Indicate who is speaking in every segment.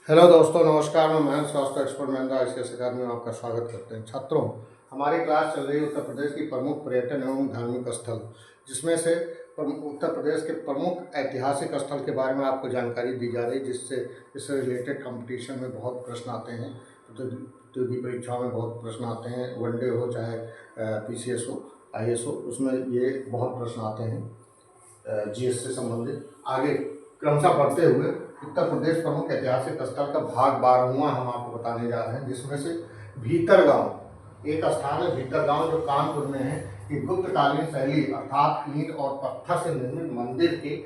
Speaker 1: Hello दोस्तों, नमस्कार। मैं महेंद्र, स्वास्थ्य एक्सपर्ट महिंद्रा ICS अकादमी में आपका स्वागत करते हैं। छात्रों, हमारी क्लास चल रही है उत्तर प्रदेश की प्रमुख पर्यटन एवं धार्मिक स्थल, जिसमें से उत्तर प्रदेश के प्रमुख ऐतिहासिक स्थल के बारे में आपको जानकारी दी जा रही है, जिससे इससे रिलेटेड कंपटीशन में बहुत प्रश्न आते हैं। प्रतियोगी परीक्षाओं में बहुत प्रश्न आते हैं, वनडे हो चाहे PCS हो, IAS हो, उसमें ये बहुत प्रश्न आते हैं GS से संबंधित। आगे क्रमशः बढ़ते हुए उत्तर प्रदेश प्रमुख ऐतिहासिक स्थल का भाग 12वां हम आपको बताने जा रहे हैं, जिसमें से भीतरगांव एक स्थान है। भीतरगांव जो कानपुर में है, कि गुप्तकालीन शैली अर्थात ईंट और पत्थर से निर्मित मंदिर के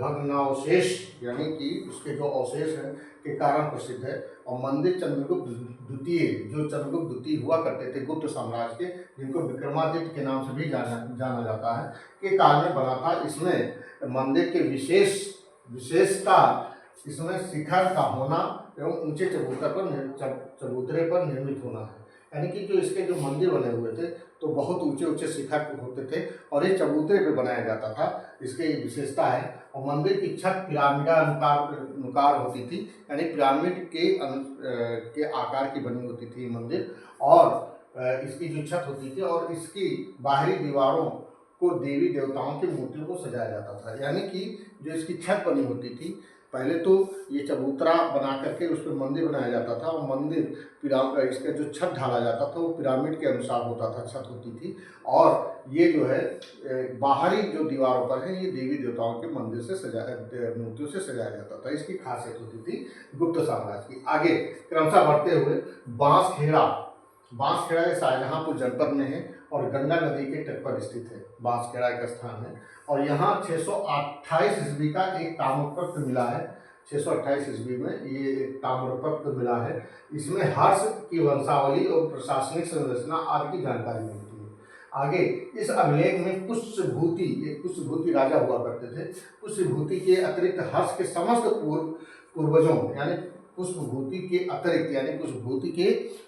Speaker 1: भग्नावशेष यानी कि उसके जो अवशेष हैं के कारण प्रसिद्ध है। और मंदिर चंद्रगुप्त द्वितीय हुआ करते थे गुप्त साम्राज्य के, जिनको विक्रमादित्य के नाम से भी जाना जाता है, के काल में बना था। इसमें मंदिर के विशेषता इसमें शिखर का होना एवं ऊंचे चबूतरे पर निर्मित होना है। यानी कि जो इसके जो मंदिर बने हुए थे तो बहुत ऊंचे शिखर होते थे और ये चबूतरे पे बनाया जाता था। इसके विशेषता है। और मंदिर की छत पिरामिडानुकार होती थी, यानी पिरामिड के आकार की बनी होती थी मंदिर। और इसकी जो छत होती थी और इसकी बाहरी दीवारों को देवी देवताओं की मूर्तियों को सजाया जाता था। यानी कि जो इसकी छत बनी होती थी, पहले तो ये चबूतरा बना करके उस पर मंदिर बनाया जाता था, और मंदिर इसका जो छत ढाला जाता था वो पिरामिड के अनुसार होता था, छत होती थी। और ये जो है बाहरी जो दीवारों पर है ये देवी देवताओं के मंदिर से मूर्तियों से सजाया जाता था। इसकी खासियत होती थी गुप्त साम्राज्य की। आगे क्रमशः बढ़ते हुए बांसखेड़ा ये शाहजहांपुर जनपद में है और गंगा नदी के तट पर स्थित है। बांसखेड़ा एक स्थान है और यहाँ 628 ईस्वी का एक ताम्रपत्र मिला है। 628 ईस्वी में ये एक ताम्रपत्र मिला है। इसमें हर्ष की वंशावली और प्रशासनिक संरचना आदि की जानकारी मिलती है। आगे इस अभिलेख में पुष्यभूति राजा हुआ करते थे। पुष्यभूति के अतिरिक्त हर्ष के समस्त पूर्वजों यानी पुष्पभूति के अतिरिक्त यानी पुष्पभूति के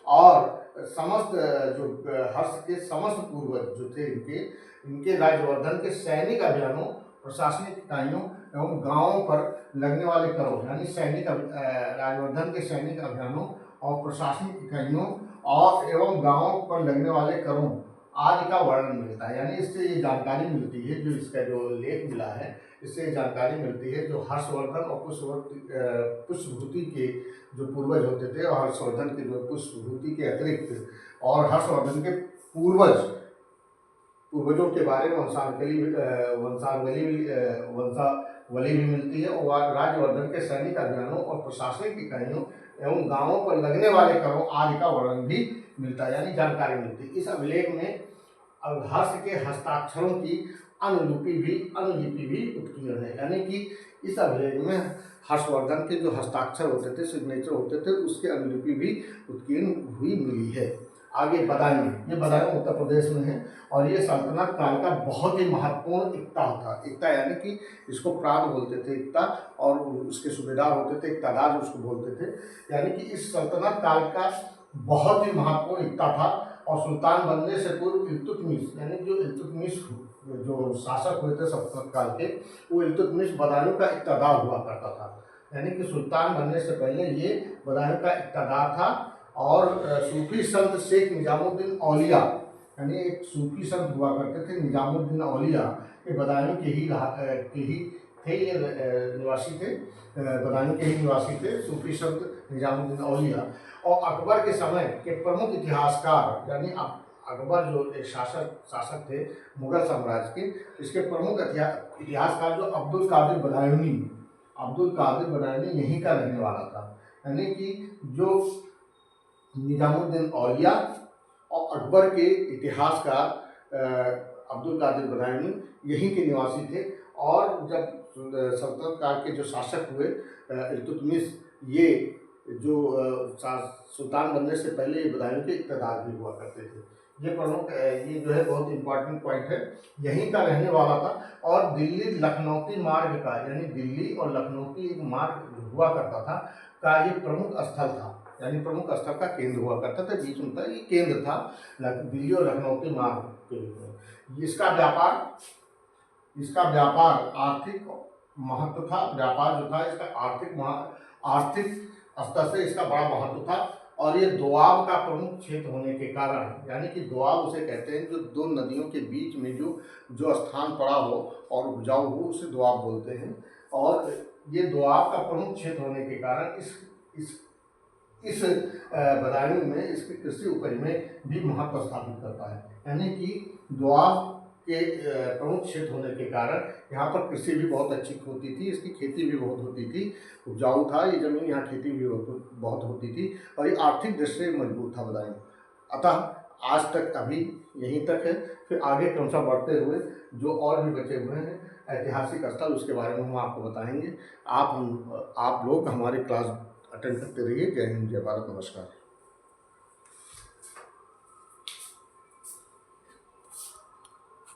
Speaker 1: और समस्त जो हर्ष के समस्त पूर्वज जो थे इनके राज्यवर्धन के सैनिक अभियानों, प्रशासनिक इकाइयों एवं गांवों पर लगने वाले करों यानी राज्यवर्धन के सैनिक अभियानों और प्रशासनिक इकाइयों और एवं गांवों पर लगने वाले करों आदि का वर्णन मिलता है। यानी इससे ये जानकारी मिलती है, जो इसका जो लेख मिला है इससे जानकारी मिलती है जो हर्षवर्धन और पुष्यभूति के जो पूर्वज होते थे, और हर्षवर्धन के जो पुष्यभूति के अतिरिक्त और हर्षवर्धन के पूर्वजों के बारे में वंशावली भी मिलती है। और राज्यवर्धन के सैनिक अभियानों और प्रशासनिक इकाइयों एवं गांवों पर लगने वाले करों आदि का वर्णन भी मिलता है, यानी जानकारी मिलती है। इस अभिलेख में हर्ष के हस्ताक्षरों की अनुलिपि भी उत्कीर्ण है। यानी कि इस अभिलेख में हर्षवर्धन के जो हस्ताक्षर होते थे, सिग्नेचर होते थे, उसके अनुलिपि भी उत्कीर्ण हुई मिली है। आगे बदायूं, ये बदायूं उत्तर प्रदेश में है और ये सल्तनत काल का बहुत ही महत्वपूर्ण इक्ता था। इक्ता यानी कि इसको प्रांत बोलते थे इक्ता, और उसके सूबेदार होते थे इक्तादार उसको बोलते थे। यानी कि इस सल्तनत काल का बहुत ही महत्वपूर्ण इक्ता था। और सुल्तान बनने से पूर्व इल्तुतमिश यानी जो इल्तुतमिश जो शासक हुए थे सल्तनत काल के, वो इल्तुतमिश बदायूं का इक्तादार हुआ करता था। यानी कि सुल्तान बनने से पहले ये बदायूं का इक्तादार था। और सूफी संत शेख निजामुद्दीन औलिया यानी एक सूफी संत हुआ करते थे निजामुद्दीन औलिया, ये बदायूं के ही थे, ये निवासी थे, बदायूं के ही निवासी थे सूफी संत निजामुद्दीन औलिया। और अकबर के समय के प्रमुख इतिहासकार यानी अकबर जो एक शासक थे मुगल साम्राज्य के, इसके प्रमुख इतिहासकार जो अब्दुल कादिर बदायूनी यहीं का रहने वाला था। यानी कि जो निजामुद्दीन औलिया और अकबर के इतिहासकार अब्दुल कादिर बदायूनी यहीं के निवासी थे। और जब सल्तनत काल के जो शासक हुए इल्तुतमिश, ये जो सुल्तान बनने से पहले ये बदायूं के इक़्तिदार भी हुआ करते थे। ये प्रमुख ये जो है बहुत इंपॉर्टेंट पॉइंट है, यहीं का रहने वाला था। और दिल्ली लखनौती मार्ग का यानी दिल्ली और लखनौती एक मार्ग हुआ करता था का ये प्रमुख स्थल था, यानी प्रमुख स्थल का केंद्र हुआ करता था, बीच में था ये केंद्र था दिल्ली और लखनौती मार्ग के रूप में। इसका व्यापार आर्थिक महत्व था, व्यापार जो था इसका आर्थिक स्तर से इसका बड़ा महत्व था। और ये दोआब का प्रमुख क्षेत्र होने के कारण, यानी कि दोआब उसे कहते हैं जो दो नदियों के बीच में जो स्थान पड़ा हो और उपजाऊ हो उसे दोआब बोलते हैं। और ये दोआब का प्रमुख क्षेत्र होने के कारण इस बदायूं में इसकी कृषि उपज में भी महत्व स्थापित करता है। यानी कि दोआब के प्रमुख क्षेत्र होने के कारण यहाँ पर कृषि भी बहुत अच्छी होती थी, इसकी खेती भी बहुत होती थी, उपजाऊ था ये ज़मीन, यहाँ खेती भी बहुत होती थी और ये आर्थिक दृष्टि से मजबूत था बदायूं। अतः आज तक अभी यहीं तक है, फिर आगे क्रमशः बढ़ते हुए जो और भी बचे हुए हैं ऐतिहासिक स्थल उसके बारे में हम आपको बताएंगे। आप लोग हमारी क्लास अटेंड करते रहिए। जय हिंद, जय भारत, नमस्कार।